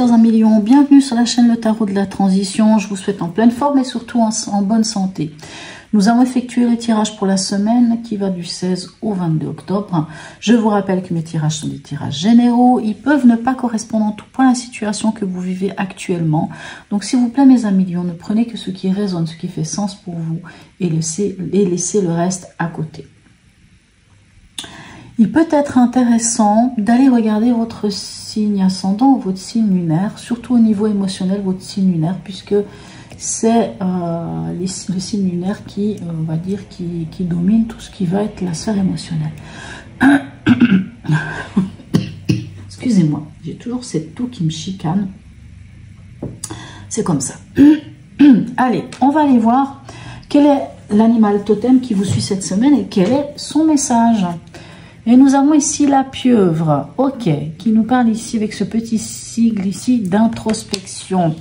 chers amis Lions, bienvenue sur la chaîne Le Tarot de la Transition. Je vous souhaite en pleine forme et surtout en bonne santé. Nous avons effectué le tirage pour la semaine qui va du 16 au 22 octobre. Je vous rappelle que mes tirages sont des tirages généraux. Ils peuvent ne pas correspondre en tout point à la situation que vous vivez actuellement. Donc s'il vous plaît mes amis Lions, ne prenez que ce qui résonne, ce qui fait sens pour vous et laissez le reste à côté. Il peut être intéressant d'aller regarder votre signe ascendant ou votre signe lunaire, surtout au niveau émotionnel, votre signe lunaire, puisque c'est le signe lunaire qui, on va dire, qui domine tout ce qui va être la sphère émotionnelle. Excusez-moi, j'ai toujours cette toux qui me chicane. C'est comme ça. Allez, on va aller voir quel est l'animal totem qui vous suit cette semaine et quel est son message. Et nous avons ici la pieuvre, ok, qui nous parle ici avec ce petit sigle ici d'introspection.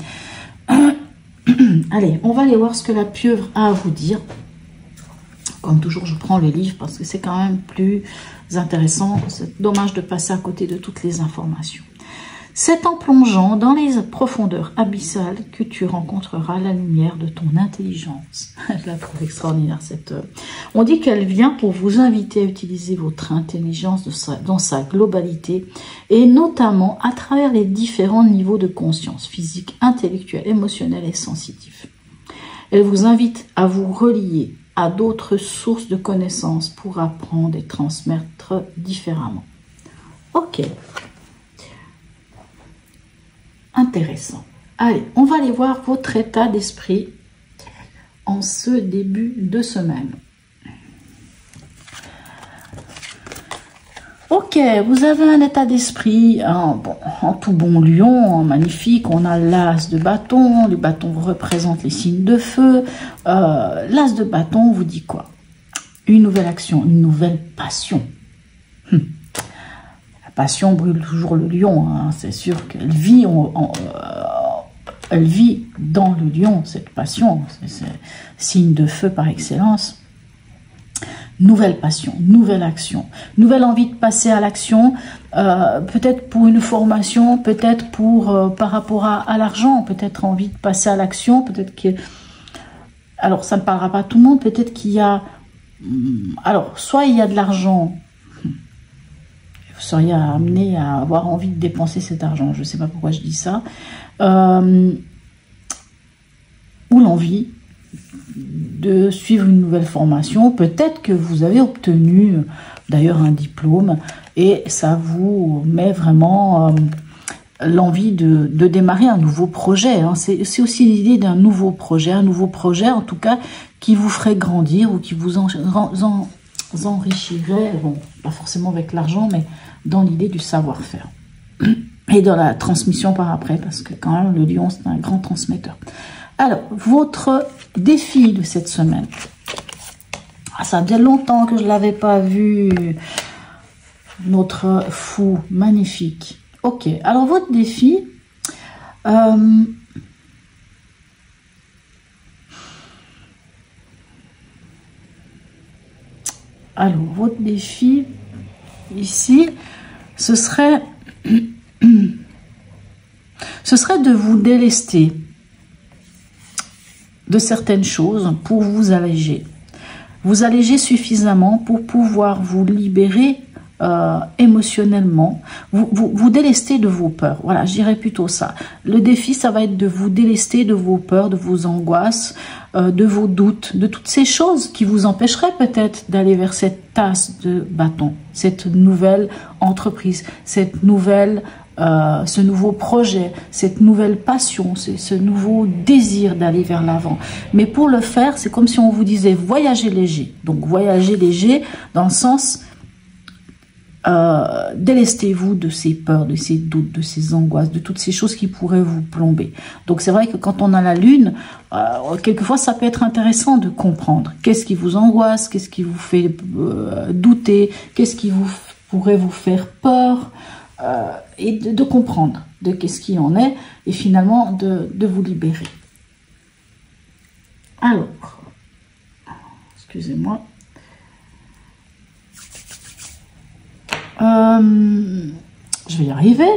Allez, on va aller voir ce que la pieuvre a à vous dire. Comme toujours, je prends le livre parce que c'est quand même plus intéressant. C'est dommage de passer à côté de toutes les informations. C'est en plongeant dans les profondeurs abyssales que tu rencontreras la lumière de ton intelligence. Je la trouve extraordinaire cette œuvre. On dit qu'elle vient pour vous inviter à utiliser votre intelligence dans sa globalité et notamment à travers les différents niveaux de conscience, physique, intellectuelle, émotionnelle et sensitive. Elle vous invite à vous relier à d'autres sources de connaissances pour apprendre et transmettre différemment. Ok. Intéressant. Allez, on va aller voir votre état d'esprit en ce début de semaine. Ok, vous avez un état d'esprit en tout bon lion, magnifique. On a l'as de bâton. Les bâtons représentent les signes de feu. L'as de bâton vous dit quoi? Une nouvelle action, une nouvelle passion. La passion brûle toujours le lion, hein. C'est sûr qu'elle vit, elle vit dans le lion, cette passion. C'est signe de feu par excellence. Nouvelle passion, nouvelle action, nouvelle envie de passer à l'action, peut-être pour une formation, peut-être pour par rapport à l'argent, peut-être envie de passer à l'action, peut-être que... Alors, ça ne parlera pas à tout le monde, peut-être qu'il y a... Alors, soit il y a de l'argent... Vous seriez amené à avoir envie de dépenser cet argent. Je ne sais pas pourquoi je dis ça. Ou l'envie de suivre une nouvelle formation. Peut-être que vous avez obtenu d'ailleurs un diplôme et ça vous met vraiment l'envie de démarrer un nouveau projet. Hein. C'est aussi l'idée d'un nouveau projet en tout cas qui vous ferait grandir ou qui vous enrichirait, bon, pas forcément avec l'argent, mais dans l'idée du savoir-faire et dans la transmission par après, parce que quand même le lion c'est un grand transmetteur. Alors, votre défi de cette semaine, ça faisait longtemps que je ne l'avais pas vu, notre fou magnifique. Ok, alors votre défi, alors, votre défi, ici, ce serait de vous délester de certaines choses pour vous alléger. Vous alléger suffisamment pour pouvoir vous libérer émotionnellement, vous délester de vos peurs. Voilà, je dirais plutôt ça. Le défi, ça va être de vous délester de vos peurs, de vos angoisses, de vos doutes, de toutes ces choses qui vous empêcheraient peut-être d'aller vers cette tasse de bâton, cette nouvelle entreprise, cette nouvelle, ce nouveau projet, cette nouvelle passion, ce nouveau désir d'aller vers l'avant. Mais pour le faire, c'est comme si on vous disait voyager léger. Donc voyager léger dans le sens... délestez-vous de ces peurs, de ces doutes, de ces angoisses, de toutes ces choses qui pourraient vous plomber. Donc c'est vrai que quand on a la lune, quelquefois ça peut être intéressant de comprendre qu'est-ce qui vous angoisse, qu'est-ce qui vous fait douter, qu'est-ce qui pourrait vous faire peur, et de comprendre de qu'est-ce qui en est et finalement de vous libérer. Alors, excusez-moi. Je vais y arriver.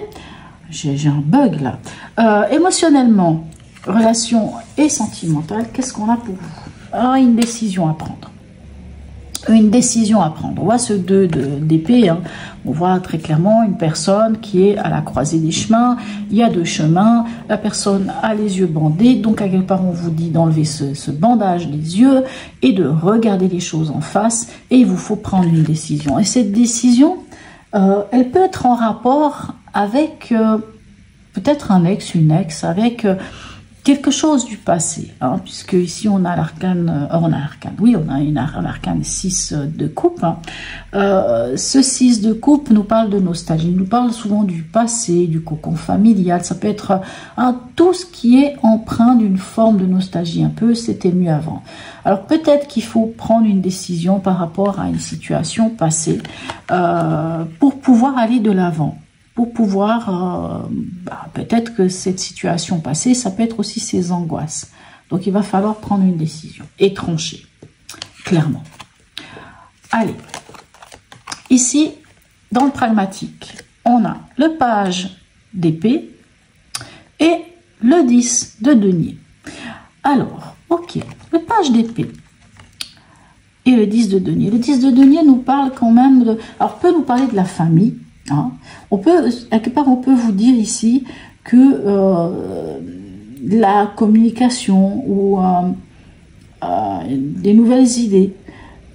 j'ai un bug là. Émotionnellement, relation et sentimentale, qu'est-ce qu'on a pour vous? Ah, une décision à prendre. Une décision à prendre. On voit ce 2 d'épée. Hein. On voit très clairement une personne qui est à la croisée des chemins. Il y a 2 chemins. La personne a les yeux bandés. Donc, à quelque part, on vous dit d'enlever ce bandage des yeux et de regarder les choses en face. Et il vous faut prendre une décision. Et cette décision, elle peut être en rapport avec peut-être un ex, une ex, avec... quelque chose du passé, hein, puisque ici on a l'arcane, on a un arcane 6 de coupe. Hein. Ce 6 de coupe nous parle de nostalgie, nous parle souvent du passé, du cocon familial. Ça peut être tout ce qui est empreint d'une forme de nostalgie, un peu c'était mieux avant. Alors peut-être qu'il faut prendre une décision par rapport à une situation passée pour pouvoir aller de l'avant. Pour pouvoir, peut-être que cette situation passée, ça peut être aussi ses angoisses. Donc, il va falloir prendre une décision et trancher, clairement. Allez, ici, dans le pragmatique, on a le page d'épée et le 10 de denier. Alors, ok, le page d'épée et le 10 de denier. Le 10 de denier nous parle quand même de... Alors, peut nous parler de la famille. Hein. On peut, quelque part, on peut vous dire ici que la communication ou des nouvelles idées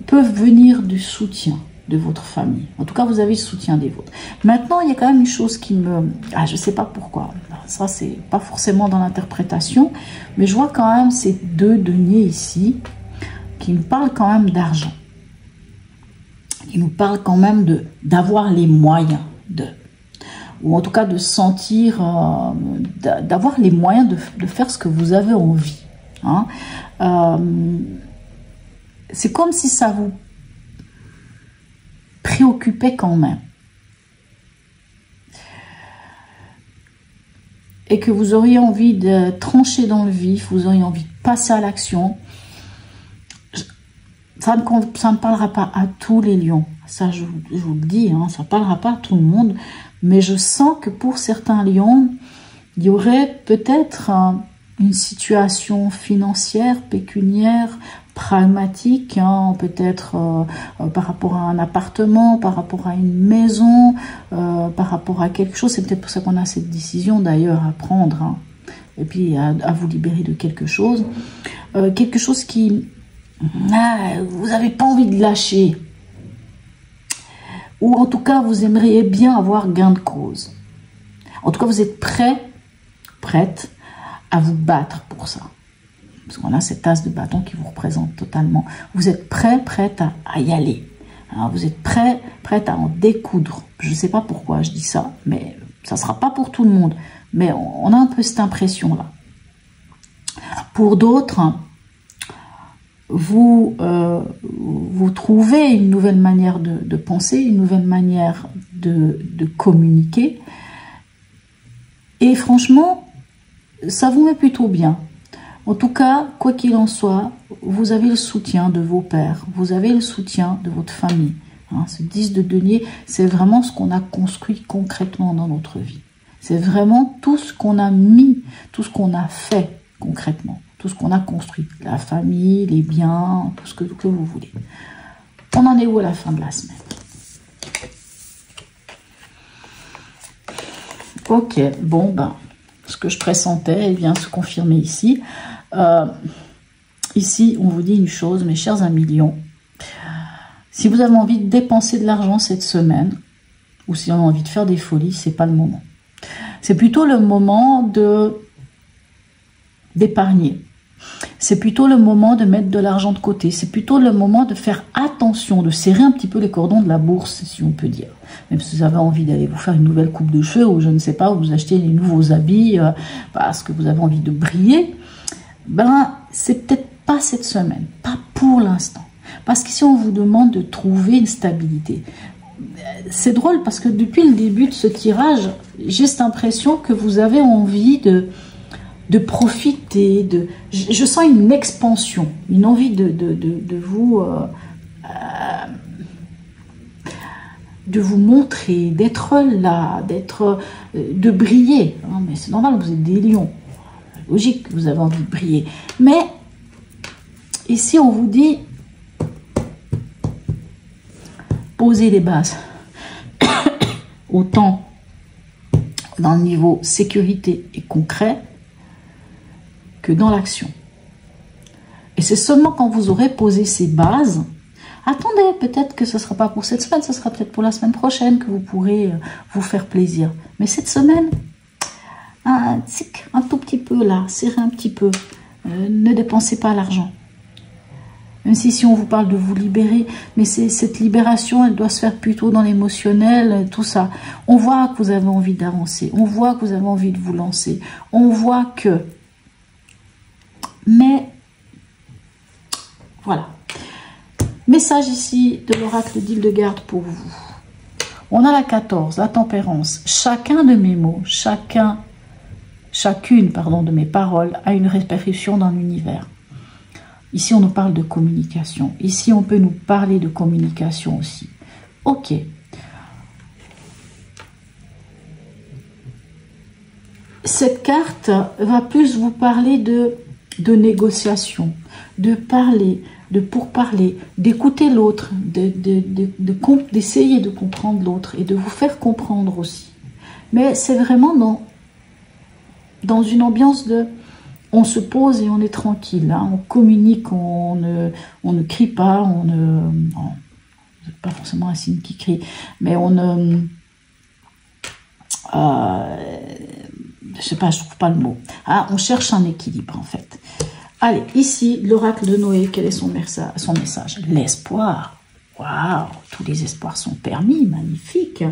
peuvent venir du soutien de votre famille. En tout cas, vous avez le soutien des vôtres. Maintenant, il y a quand même une chose qui me... je ne sais pas pourquoi. Ça, c'est pas forcément dans l'interprétation, mais je vois quand même ces 2 deniers ici qui nous parlent quand même d'argent. Il nous parle quand même d'avoir les moyens ou en tout cas de sentir, d'avoir les moyens de faire ce que vous avez envie. Hein. C'est comme si ça vous préoccupait quand même. Et que vous auriez envie de trancher dans le vif, vous auriez envie de passer à l'action. Ça ne parlera pas à tous les lions, ça je vous le dis, hein, ça ne parlera pas à tout le monde, mais je sens que pour certains lions, il y aurait peut-être une situation financière, pécuniaire, pragmatique, hein, peut-être par rapport à un appartement, par rapport à une maison, par rapport à quelque chose. C'est peut-être pour ça qu'on a cette décision d'ailleurs à prendre, hein, et puis à vous libérer de quelque chose qui... vous n'avez pas envie de lâcher. Ou en tout cas, vous aimeriez bien avoir gain de cause. En tout cas, vous êtes prête à vous battre pour ça. Parce qu'on a cette as de bâton qui vous représente totalement. Vous êtes prête à y aller. Alors, vous êtes prête à en découdre. Je ne sais pas pourquoi je dis ça, mais ça ne sera pas pour tout le monde. Mais on a un peu cette impression-là. Pour d'autres... Vous trouvez une nouvelle manière de penser, une nouvelle manière de communiquer. Et franchement, ça vous met plutôt bien. En tout cas, quoi qu'il en soit, vous avez le soutien de vos pères, vous avez le soutien de votre famille. Hein, ce 10 de denier, c'est vraiment ce qu'on a construit concrètement dans notre vie. C'est vraiment tout ce qu'on a mis, tout ce qu'on a fait concrètement. Tout ce qu'on a construit, la famille, les biens, tout ce que vous voulez. On en est où à la fin de la semaine? Ok, bon, ce que je pressentais vient se confirmer ici. Ici, on vous dit une chose, mes chers amis lions. Si vous avez envie de dépenser de l'argent cette semaine, ou si on a envie de faire des folies, c'est pas le moment. C'est plutôt le moment d'épargner. C'est plutôt le moment de mettre de l'argent de côté. C'est plutôt le moment de faire attention, de serrer un petit peu les cordons de la bourse, si on peut dire. Même si vous avez envie d'aller vous faire une nouvelle coupe de cheveux, ou je ne sais pas, vous achetez des nouveaux habits parce que vous avez envie de briller, c'est peut-être pas cette semaine, pas pour l'instant. Parce qu'ici, on vous demande de trouver une stabilité. C'est drôle parce que depuis le début de ce tirage, j'ai cette impression que vous avez envie de profiter, je sens une expansion, une envie de de vous montrer, d'être là, de briller. Hein, mais c'est normal, vous êtes des lions. Logique que vous avez envie de briller. Mais ici, on vous dit, posez les bases. Autant dans le niveau sécurité et concret que dans l'action. Et c'est seulement quand vous aurez posé ces bases, attendez, peut-être que ce ne sera pas pour cette semaine, ce sera peut-être pour la semaine prochaine que vous pourrez vous faire plaisir. Mais cette semaine, un tout petit peu là, serrez un petit peu. Ne dépensez pas l'argent. Même si on vous parle de vous libérer, mais cette libération, elle doit se faire plutôt dans l'émotionnel, tout ça. On voit que vous avez envie d'avancer, on voit que vous avez envie de vous lancer, on voit que... Mais, voilà. Message ici de l'oracle d'Hildegarde pour vous. On a la 14, la tempérance. Chacun de mes mots, chacune, de mes paroles a une répercussion dans l'univers. Ici, on nous parle de communication. Ici, on peut nous parler de communication aussi. Ok. Cette carte va plus vous parler de négociation, de parler, de pourparler, d'écouter l'autre, d'essayer de comprendre l'autre et de vous faire comprendre aussi. Mais c'est vraiment dans une ambiance de... On se pose et on est tranquille, hein, on communique, on ne crie pas, c'est pas forcément un signe qui crie, mais je sais pas, je trouve pas le mot. Ah, on cherche un équilibre en fait. Allez, ici, l'oracle de Noé, quel est son message? L'espoir. Waouh, tous les espoirs sont permis, magnifique.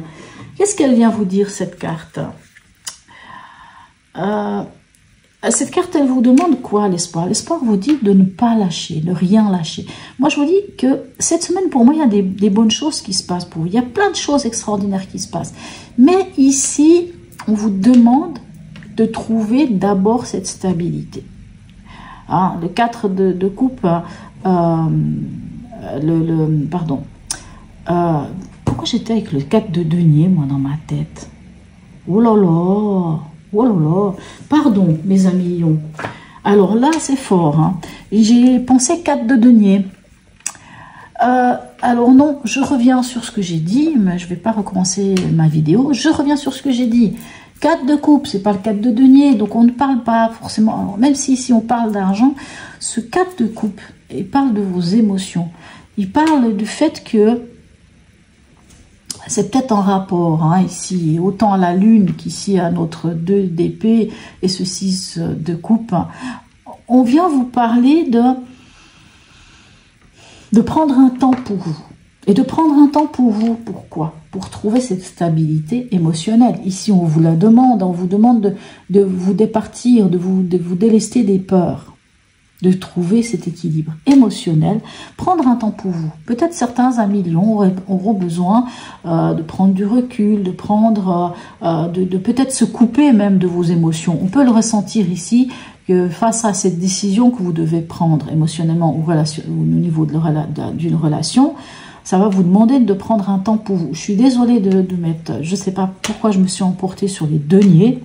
Qu'est-ce qu'elle vient vous dire, cette carte? Cette carte, elle vous demande quoi, l'espoir? L'espoir vous dit de ne pas lâcher, de rien lâcher. Moi, je vous dis que cette semaine, pour moi, il y a des bonnes choses qui se passent pour vous. Il y a plein de choses extraordinaires qui se passent. Mais ici, on vous demande de trouver d'abord cette stabilité. Hein, le 4 de coupe, pardon. Pourquoi j'étais avec le 4 de denier, moi, dans ma tête? Oh là là! Oh là là, pardon mes amis lions. Alors là c'est fort, hein. J'ai pensé 4 de denier. Alors non, je reviens sur ce que j'ai dit, mais je ne vais pas recommencer ma vidéo. Je reviens sur ce que j'ai dit. 4 de coupe, c'est pas le 4 de denier, donc on ne parle pas forcément, alors, même si ici on parle d'argent, ce 4 de coupe, il parle de vos émotions. Il parle du fait que c'est peut-être en rapport, hein, ici, autant à la lune qu'ici à notre 2 d'épée et ce 6 de coupe. On vient vous parler de prendre un temps pour vous. Et de prendre un temps pour vous, pourquoi? Pour trouver cette stabilité émotionnelle. Ici, on vous la demande, on vous demande de vous départir, de vous délester des peurs. De trouver cet équilibre émotionnel, prendre un temps pour vous. Peut-être certains amis lions auront besoin de prendre du recul, de peut-être se couper même de vos émotions. On peut le ressentir ici, que face à cette décision que vous devez prendre émotionnellement ou au niveau d'une relation, ça va vous demander de prendre un temps pour vous. Je suis désolée de mettre, je ne sais pas pourquoi je me suis emportée sur les deniers.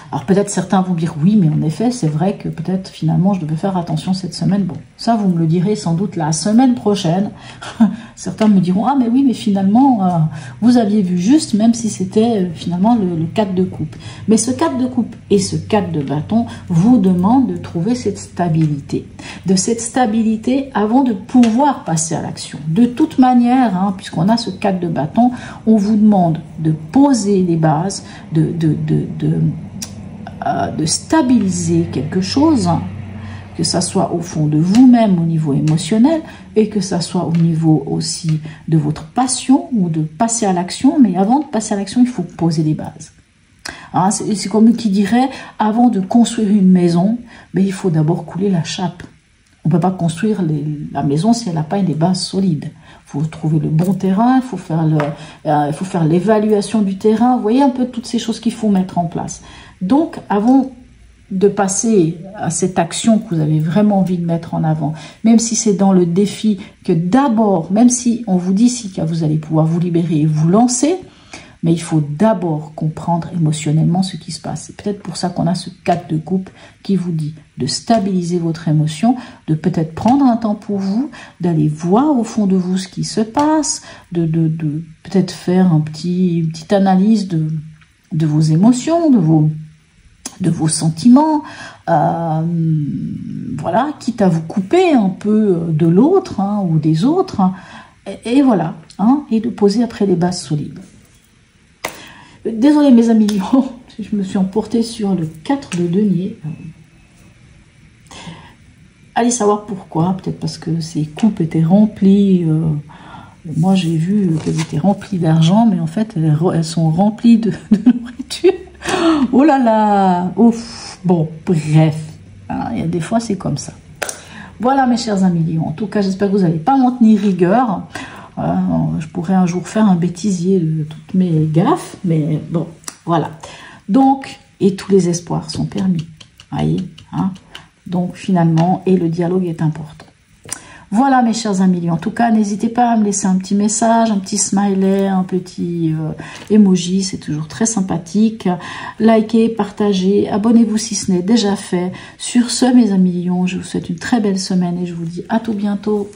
Alors peut-être certains vont dire oui, mais en effet, c'est vrai que peut-être finalement je devais faire attention cette semaine. Bon, ça vous me le direz sans doute la semaine prochaine. Certains me diront, ah mais oui, mais finalement, vous aviez vu juste, même si c'était finalement le 4 de coupe. Mais ce 4 de coupe et ce 4 de bâton vous demandent de trouver cette stabilité. De cette stabilité avant de pouvoir passer à l'action. De toute manière, hein, puisqu'on a ce 4 de bâton, on vous demande de poser les bases, de stabiliser quelque chose, que ça soit au fond de vous-même au niveau émotionnel et que ça soit au niveau aussi de votre passion ou de passer à l'action. Mais avant de passer à l'action, il faut poser les bases. Hein, c'est comme qui dirait, avant de construire une maison, mais il faut d'abord couler la chape. On ne peut pas construire la maison si elle n'a pas des bases solides. Il faut trouver le bon terrain, il faut faire l'évaluation du terrain. Vous voyez un peu toutes ces choses qu'il faut mettre en place. Donc, avant de passer à cette action que vous avez vraiment envie de mettre en avant, même si c'est dans le défi, que d'abord, même si on vous dit que vous allez pouvoir vous libérer et vous lancer, mais il faut d'abord comprendre émotionnellement ce qui se passe. C'est peut-être pour ça qu'on a ce 4 de coupe qui vous dit de stabiliser votre émotion, de peut-être prendre un temps pour vous, d'aller voir au fond de vous ce qui se passe, de peut-être faire une petite analyse de vos émotions, de vos sentiments, voilà, quitte à vous couper un peu de l'autre hein, ou des autres, hein, et voilà, hein, et de poser après les bases solides. Désolée mes amis, je me suis emportée sur le 4 de denier. Allez savoir pourquoi, peut-être parce que ces coupes étaient remplies. Moi j'ai vu qu'elles étaient remplies d'argent, mais en fait elles sont remplies de nourriture. Oh là là, ouf. Bon, bref, hein, il y a des fois c'est comme ça. Voilà mes chers amis, en tout cas j'espère que vous n'allez pas m'en tenir rigueur. Je pourrais un jour faire un bêtisier de toutes mes gaffes, mais bon, voilà. Donc, et tous les espoirs sont permis, voyez, hein. Donc finalement, et le dialogue est important. Voilà mes chers amis, en tout cas, n'hésitez pas à me laisser un petit message, un petit smiley, un petit emoji, c'est toujours très sympathique. Likez, partagez, abonnez-vous si ce n'est déjà fait. Sur ce mes amis, je vous souhaite une très belle semaine et je vous dis à tout bientôt.